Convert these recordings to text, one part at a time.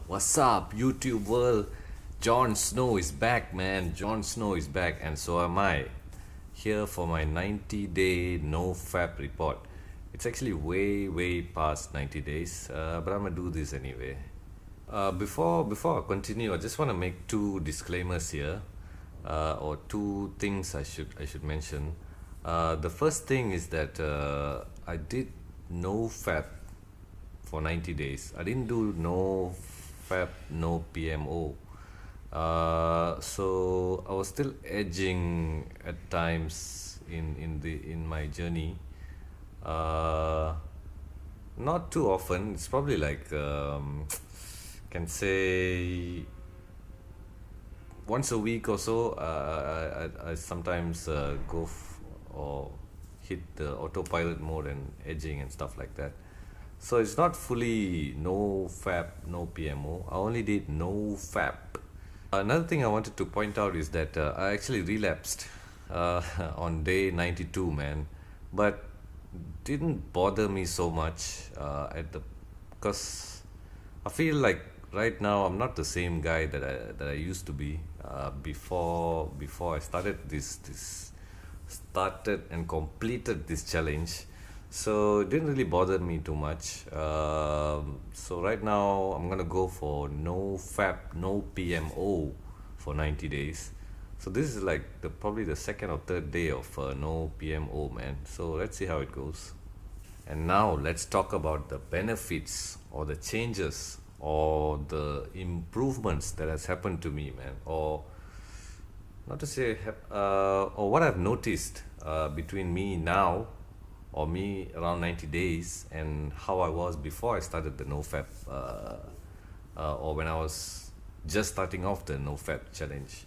What's up, YouTube world? Jon Snow is back, man. Jon Snow is back, and so am I. Here for my 90-day Nofap report. It's actually way past 90 days, but I'm gonna do this anyway. Before I continue, I just want to make two disclaimers here, or two things I should mention. The first thing is that I did Nofap for 90 days. I didn't do no FAP, no PMO. So I was still edging at times in my journey. Uh, Not too often. It's probably like can say once a week or so. I sometimes or hit the autopilot mode and edging and stuff like that. So it's not fully no fap, no PMO. I only did no fap. Another thing I wanted to point out is that I actually relapsed on day 92, man. But didn't bother me so much because I feel like right now I'm not the same guy that I used to be before I started and completed this challenge. So it didn't really bother me too much. So right now I'm gonna go for no FAP, no PMO for 90 days. So this is like probably the second or third day of no PMO, man. So let's see how it goes. And now let's talk about the benefits or the changes or the improvements that has happened to me, man. Or not to say, or what I've noticed between me now or me around 90 days and how I was before I started the NoFap or when I was just starting off the NoFap challenge.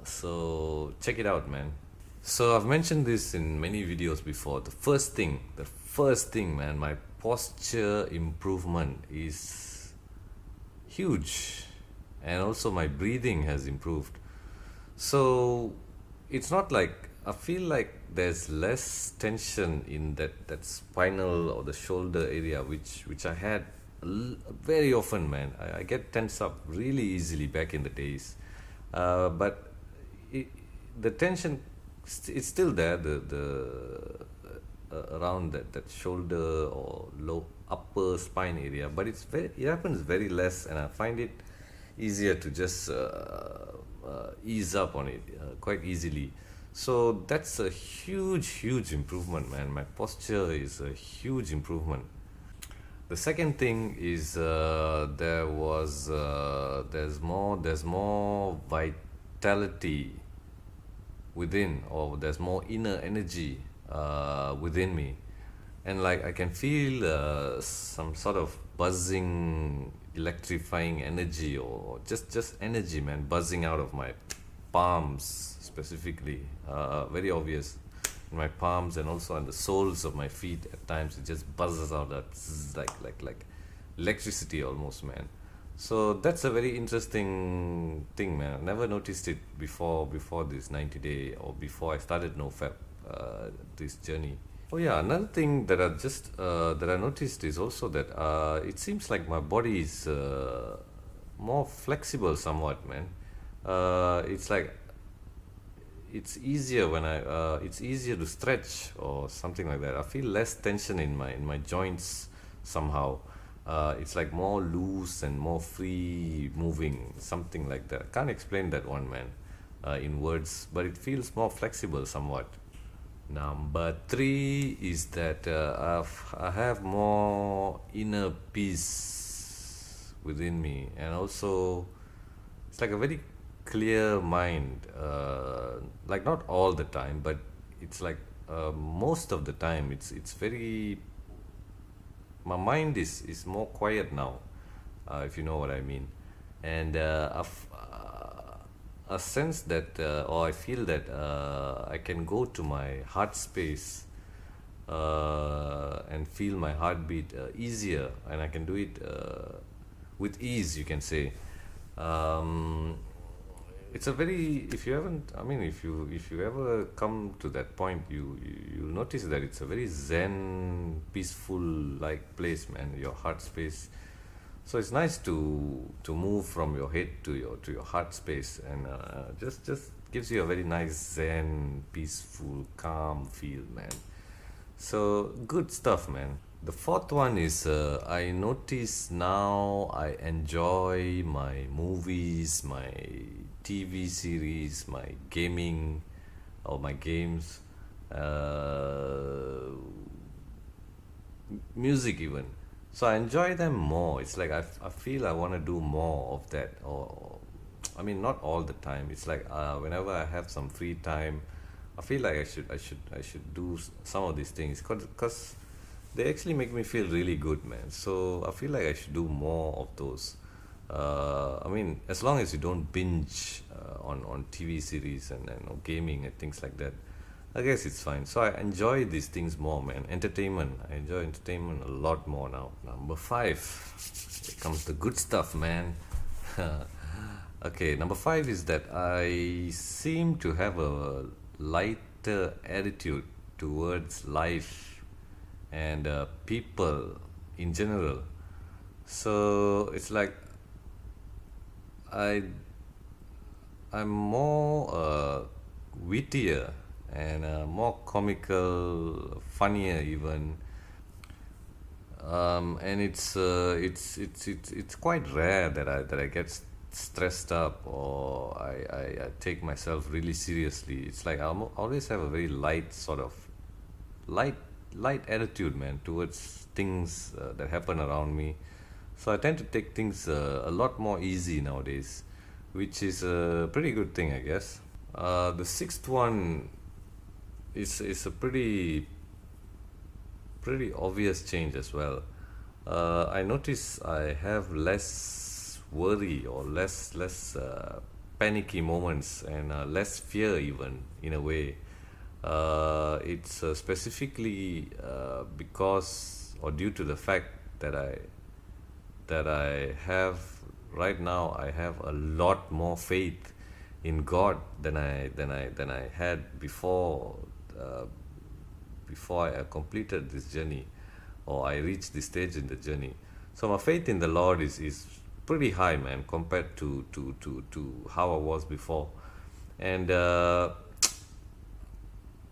So check it out, man. So I've mentioned this in many videos before. The first thing, man, my posture improvement is huge, and also my breathing has improved. So it's not like I feel like there's less tension in that spinal or the shoulder area, which I had very often, man. I get tense up really easily back in the days, but it, the tension it's still there. The around that shoulder or low upper spine area, but it happens very less, and I find it easier to just ease up on it quite easily. So that's a huge improvement, man. My posture is a huge improvement. The second thing is there's more vitality within, or there's more inner energy within me, and like I can feel some sort of buzzing, electrifying energy, or just energy, man, buzzing out of my palms specifically, very obvious in my palms, and also on the soles of my feet. At times it just buzzes out, that like electricity almost, man. So that's a very interesting thing, man. I never noticed it before this 90-day, or before I started NoFap, this journey. Oh yeah, another thing that I noticed is also that it seems like my body is more flexible somewhat, man. It's like it's easier to stretch or something like that. I feel less tension in my joints somehow. It's like more loose and more free moving, something like that. I can't explain that one, man, in words, but it feels more flexible somewhat. Number three is that I have more inner peace within me, and also it's like a very clear mind. Like not all the time, but it's like most of the time. It's very My mind is more quiet now, if you know what I mean, and a sense that, or I feel that I can go to my heart space and feel my heartbeat easier, and I can do it with ease, you can say. Um, it's a very if you haven't I mean if you ever come to that point, you'll notice that it's a very zen, peaceful like place, man, your heart space. So it's nice to move from your head to your heart space, and just gives you a very nice zen, peaceful, calm feel, man. So good stuff, man. The fourth one is I notice now I enjoy my movies, my TV series, my gaming, or my games, uh, music even. So I enjoy them more. It's like I feel I want to do more of that. Or I mean, not all the time. It's like whenever I have some free time, I feel like I should do some of these things because they actually make me feel really good, man. So I feel like I should do more of those. I mean, as long as you don't binge on TV series and or gaming and things like that, I guess it's fine. So I enjoy these things more, man. Entertainment. I enjoy entertainment a lot more now. Number five. Here comes the good stuff, man. Okay, number five is that I seem to have a lighter attitude towards life and people in general. So it's like I I'm more wittier and more comical, funnier even. And it's quite rare that I get stressed up or I take myself really seriously. It's like always have a very light sort of light light attitude, man, towards things that happen around me. So I tend to take things a lot more easy nowadays, which is a pretty good thing, I guess. The sixth one is a pretty obvious change as well. I notice I have less worry or less panicky moments and less fear even in a way. It's specifically because or due to the fact that I have right now I have a lot more faith in God than I had uh, before I completed this journey or I reached this stage in the journey. So my faith in the Lord is pretty high, man, compared to how I was before. And I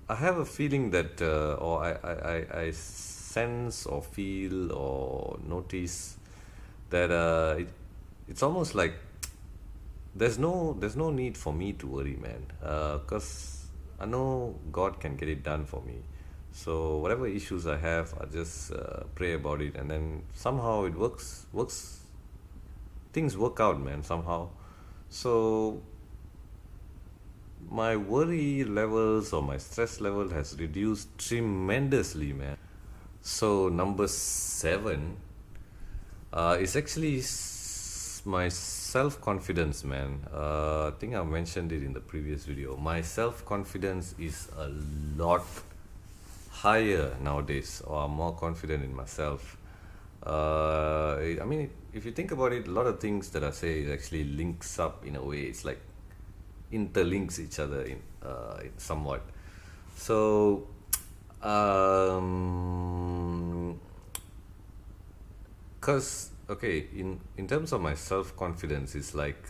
have a feeling that or I sense or feel or notice that it's almost like there's no need for me to worry, man, because I know God can get it done for me. So whatever issues I have, I just pray about it, and then somehow it works. Things work out, man, somehow. So my worry levels or my stress level has reduced tremendously, man. So number seven is actually my self confidence, man. I think I mentioned it in the previous video. My self confidence is a lot higher nowadays, or I'm more confident in myself. I mean, if you think about it, a lot of things that I say it actually links up in a way. It's like interlinks each other in somewhat. So, cause okay, in terms of my self confidence, it's like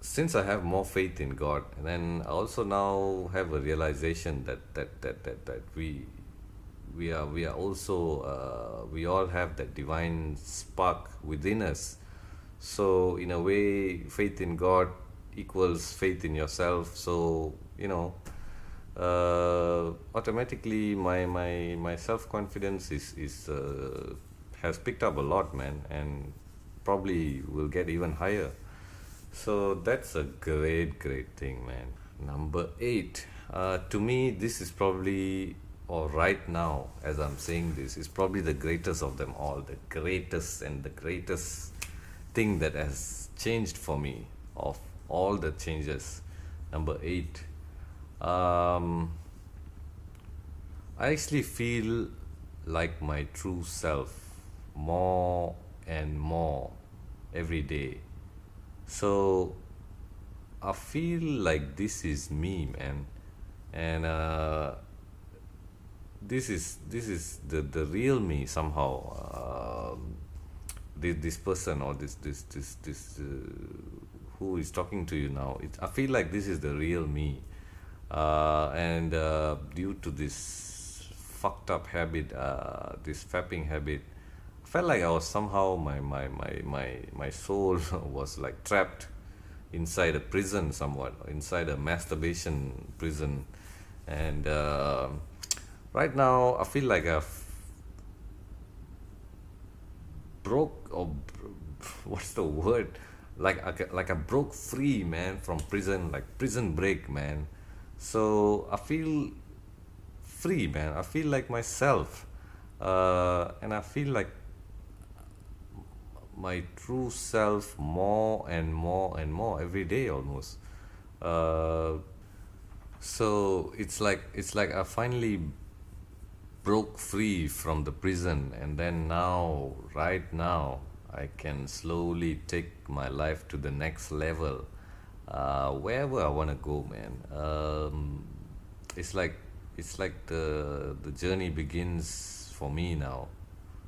since I have more faith in God, and then I also now have a realization that we are also we all have that divine spark within us. So in a way, faith in God equals faith in yourself. So automatically my self confidence is has picked up a lot, man, and probably will get even higher. So that's a great thing, man. Number eight. To me, this is probably, or right now, as I'm saying this, is probably the greatest of them all. The greatest and the greatest thing that has changed for me of all the changes. Number eight. I actually feel like my true self more and more every day. So I feel like this is me, man, and this is the real me somehow. this person or this who is talking to you now, I feel like this is the real me. And due to this fucked up habit, this fapping habit, I felt like I was somehow my soul was like trapped inside a prison somewhat, inside a masturbation prison. And right now I feel like I've broke, or what's the word, like I broke free, man, from prison, like prison break, man. So I feel free, man. I feel like myself, and I feel like my true self more and more and more every day almost. uh, so it's like I finally broke free from the prison, and then now, right now, I can slowly take my life to the next level, wherever I want to go, man. It's like the journey begins for me now,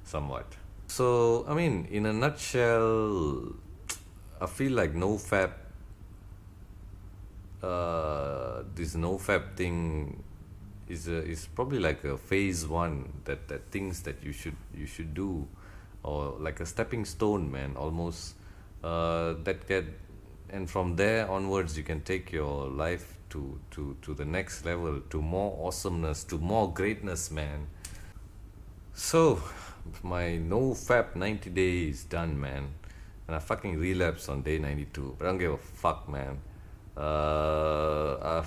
somewhat. So I mean, in a nutshell, I feel like Nofap, this Nofap thing is probably like a phase one, that things that you should do, or like a stepping stone, man, almost. That get And from there onwards, you can take your life to the next level, to more awesomeness, to more greatness, man. So my Nofap 90 days done, man, and I fucking relapsed on day 92. But I don't give a fuck, man. I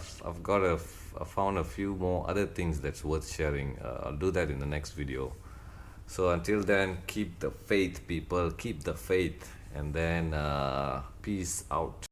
found a few more other things that's worth sharing. I'll do that in the next video. So until then, keep the faith, people. Keep the faith, and then peace out.